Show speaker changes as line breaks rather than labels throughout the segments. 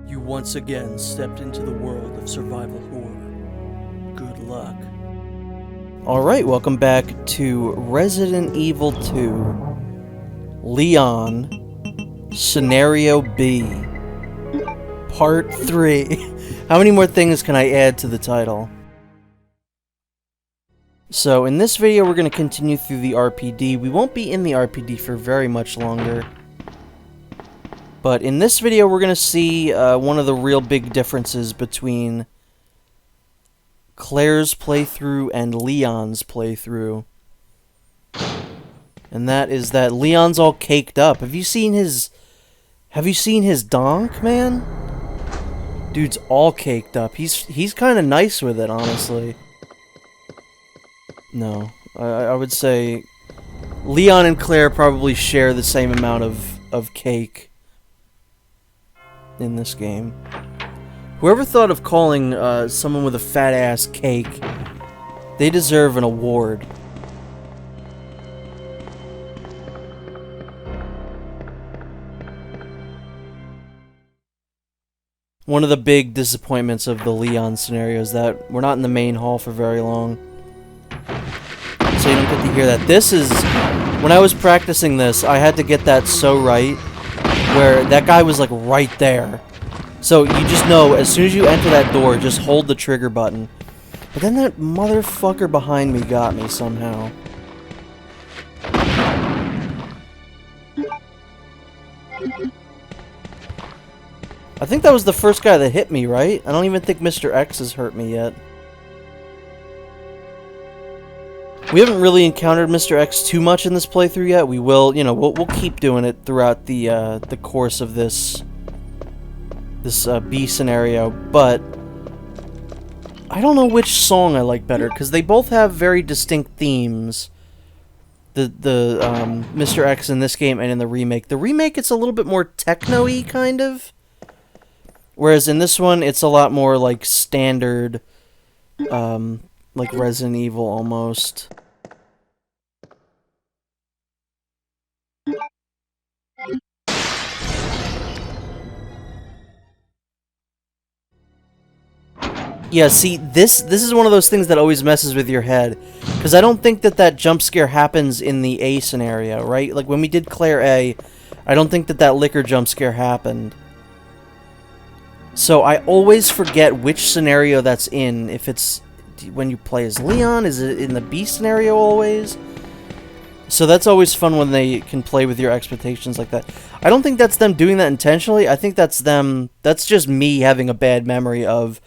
You once again stepped into the world of survival horror. Good luck. Alright, welcome back to Resident Evil 2 Leon Scenario B Part 3. How many more things can I add to the title? So, in this video we're going to continue through the RPD. We won't be in the RPD for very much longer. But in this video, we're going to see one of the real big differences between Claire's playthrough and Leon's playthrough. And that is that Leon's all caked up. Have you seen his donk, man? Dude's all caked up. He's kind of nice with it, honestly. No, I would say Leon and Claire probably share the same amount of cake in this game. Whoever thought of calling someone with a fat ass cake, they deserve an award. One of the big disappointments of the Leon scenario is that we're not in the main hall for very long. So you don't get to hear that. This is... When I was practicing this, I had to get that so right, where that guy was like right there. So you just know, as soon as you enter that door, just hold the trigger button. But then that motherfucker behind me got me somehow. I think that was the first guy that hit me, right? I don't even think Mr. X has hurt me yet. We haven't really encountered Mr. X too much in this playthrough yet. We will, you know, we'll keep doing it throughout the course of this B scenario, but I don't know which song I like better, because they both have very distinct themes. The Mr. X in this game and in the remake. The remake, it's a little bit more techno-y, kind of. Whereas in this one, it's a lot more like standard, like Resident Evil almost. Yeah, see, this is one of those things that always messes with your head. Because I don't think that jump scare happens in the A scenario, right? Like, when we did Claire A, I don't think that liquor jump scare happened. So I always forget which scenario that's in. If it's when you play as Leon, is it in the B scenario always? So that's always fun when they can play with your expectations like that. I don't think that's them doing that intentionally. I think that's just me having a bad memory of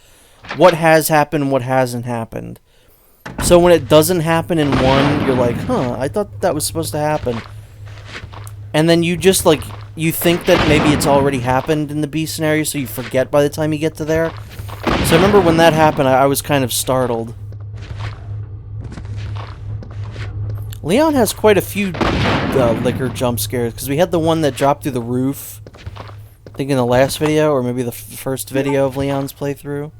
what has happened and what hasn't happened. So when it doesn't happen in one, you're like, huh, I thought that was supposed to happen. And then you just, like, you think that maybe it's already happened in the B scenario, so you forget by the time you get to there. So I remember when that happened, I was kind of startled. Leon has quite a few liquor jump scares, because we had the one that dropped through the roof, I think in the last video, or maybe the first video of Leon's playthrough.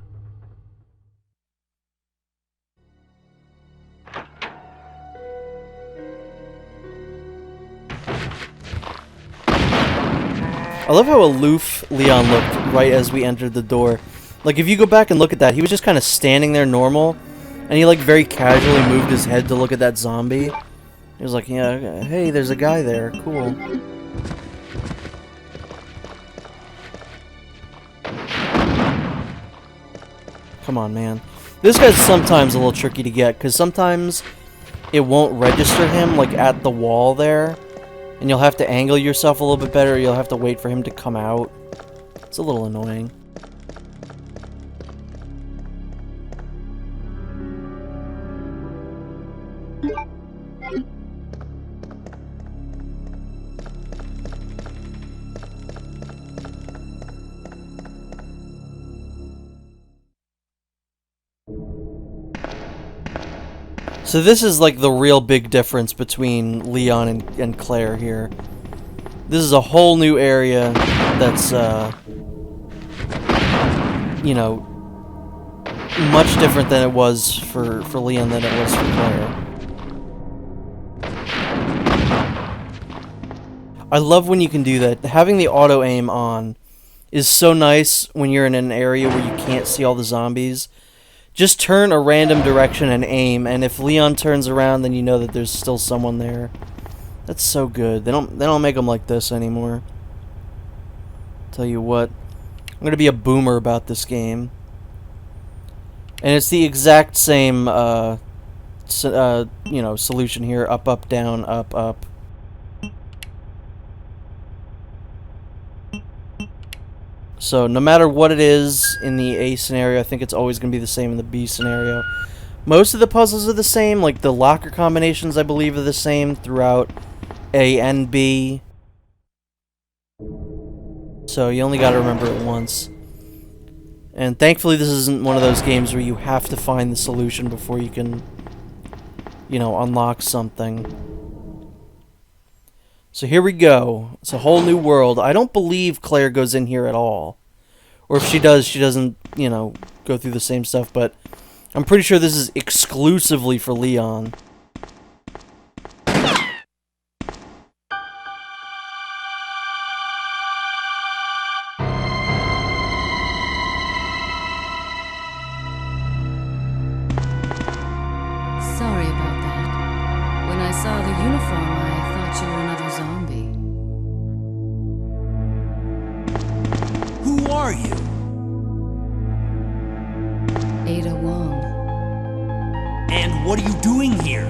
I love how aloof Leon looked right as we entered the door. Like, if you go back and look at that, he was just kind of standing there normal, and he, like, very casually moved his head to look at that zombie. He was like, yeah, hey, there's a guy there, cool. Come on, man. This guy's sometimes a little tricky to get, because sometimes it won't register him, like, at the wall there. And you'll have to angle yourself a little bit better, or you'll have to wait for him to come out. It's a little annoying. So this is like the real big difference between Leon and Claire here. This is a whole new area that's, you know, much different than it was for Leon than it was for Claire. I love when you can do that. Having the auto-aim on is so nice when you're in an area where you can't see all the zombies. Just turn a random direction and aim, and if Leon turns around, then you know that there's still someone there. That's so good. They don't make them like this anymore. Tell you what, I'm gonna be a boomer about this game. And it's the exact same, solution here. Up, up, down, up, up. So no matter what it is in the A scenario, I think it's always going to be the same in the B scenario. Most of the puzzles are the same, like the locker combinations I believe are the same throughout A and B. So you only got to remember it once. And thankfully this isn't one of those games where you have to find the solution before you can, unlock something. So here we go. It's a whole new world. I don't believe Claire goes in here at all. Or if she does, she doesn't, go through the same stuff, but I'm pretty sure this is exclusively for Leon.
Sorry about that. When I saw the uniform, I thought you were another zombie.
Who are you?
Ada Wong.
And what are you doing here?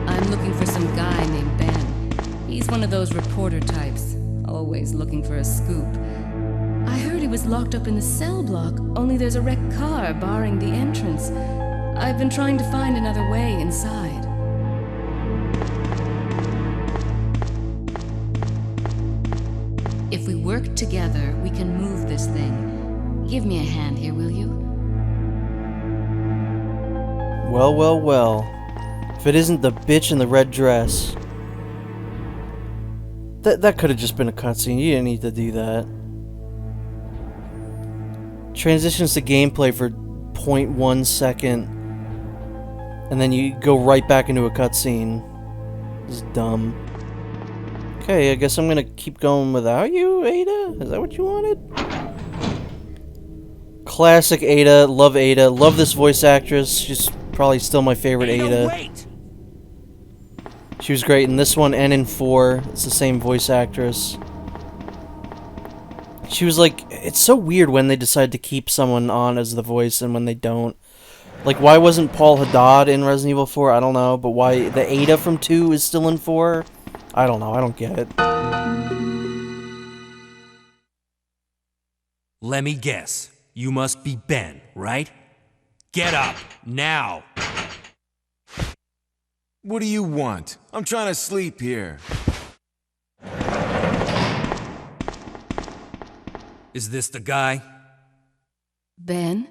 I'm looking for some guy named Ben. He's one of those reporter types, always looking for a scoop. I heard he was locked up in the cell block, only there's a wrecked car barring the entrance. I've been trying to find another way inside. If we work together, we can move this thing. Give me a hand here, will you?
Well, well, well. If it isn't the bitch in the red dress. That could have just been a cutscene. You didn't need to do that. Transitions to gameplay for 0.1 second. And then you go right back into a cutscene. This is dumb. Okay, I guess I'm gonna keep going without you, Ada? Is that what you wanted? Classic Ada. Love Ada. Love this voice actress. She's probably still my favorite Ada.
Wait.
She was great in this one and in 4. It's the same voice actress. She was like... It's so weird when they decide to keep someone on as the voice and when they don't. Like, why wasn't Paul Haddad in Resident Evil 4? I don't know. But why the Ada from 2 is still in 4? I don't know. I don't get it.
Let me guess. You must be Ben, right? Get up, now!
What do you want? I'm trying to sleep here.
Is this the guy?
Ben?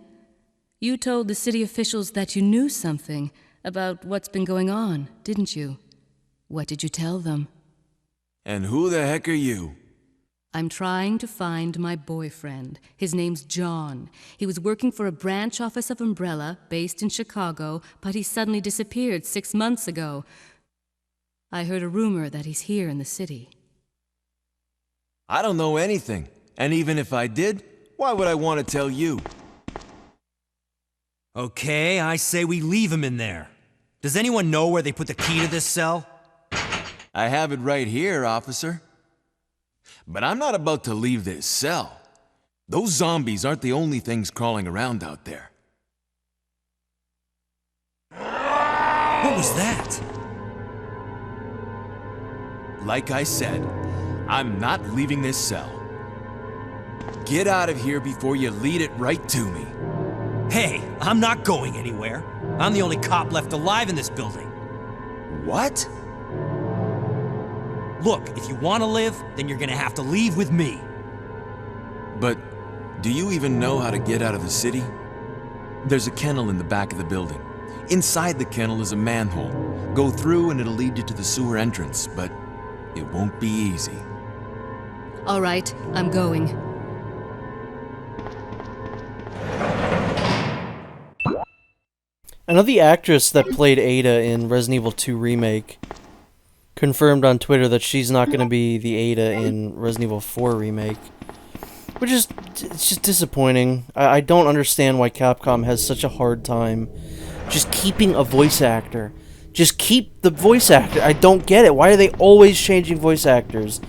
You told the city officials that you knew something about what's been going on, didn't you? What did you tell them?
And who the heck are you?
I'm trying to find my boyfriend. His name's John. He was working for a branch office of Umbrella, based in Chicago, but he suddenly disappeared 6 months ago. I heard a rumor that he's here in the city.
I don't know anything. And even if I did, why would I want to tell you?
Okay, I say we leave him in there. Does anyone know where they put the key to this cell?
I have it right here, officer. But I'm not about to leave this cell. Those zombies aren't the only things crawling around out there.
What was that?
Like I said, I'm not leaving this cell. Get out of here before you lead it right to me.
Hey, I'm not going anywhere. I'm the only cop left alive in this building.
What?
Look, if you want to live, then you're gonna have to leave with me.
But do you even know how to get out of the city? There's a kennel in the back of the building. Inside the kennel is a manhole. Go through and it'll lead you to the sewer entrance, but it won't be easy.
All right, I'm going.
I know the actress that played Ada in Resident Evil 2 Remake confirmed on Twitter that she's not going to be the Ada in Resident Evil 4 Remake. Which is, it's just disappointing. I don't understand why Capcom has such a hard time just keeping a voice actor. Just keep the voice actor. I don't get it. Why are they always changing voice actors?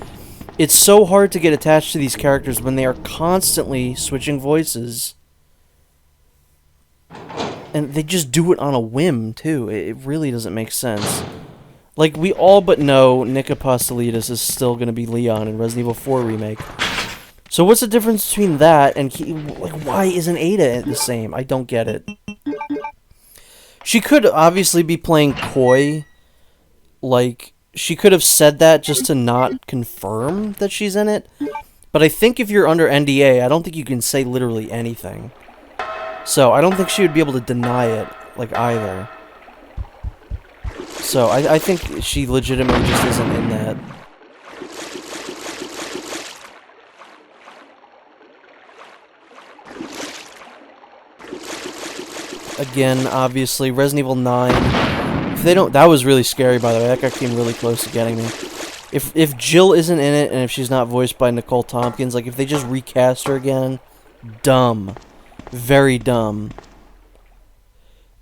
It's so hard to get attached to these characters when they are constantly switching voices. And they just do it on a whim, too. It really doesn't make sense. Like, we all but know Nick Apostolidis is still going to be Leon in Resident Evil 4 Remake. So what's the difference between that and... like, why isn't Ada the same? I don't get it. She could obviously be playing coy. Like, she could have said that just to not confirm that she's in it. But I think if you're under NDA, I don't think you can say literally anything. So I don't think she would be able to deny it, like, either. So I think she legitimately just isn't in that. Again, obviously, Resident Evil 9. If they don't, that was really scary, by the way. That guy came really close to getting me. If Jill isn't in it, and if she's not voiced by Nicole Tompkins, like, if they just recast her again, dumb. Very dumb.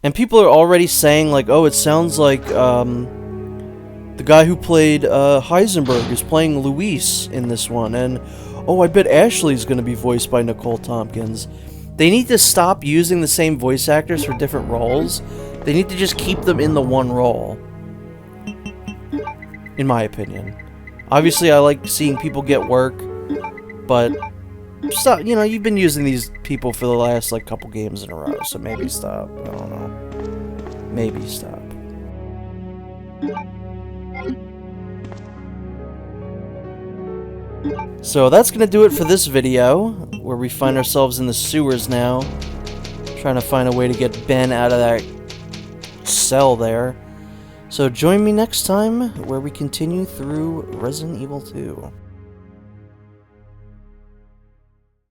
And people are already saying, like, oh, it sounds like, the guy who played, Heisenberg is playing Luis in this one, and, oh, I bet Ashley's gonna be voiced by Nicole Tompkins. They need to stop using the same voice actors for different roles. They need to just keep them in the one role. In my opinion. Obviously, I like seeing people get work, but stop, you know, you've been using these people for the last, like, couple games in a row, so maybe stop. I don't know. Maybe stop. So that's gonna do it for this video, where we find ourselves in the sewers now, trying to find a way to get Ben out of that cell there. So join me next time, where we continue through Resident Evil 2.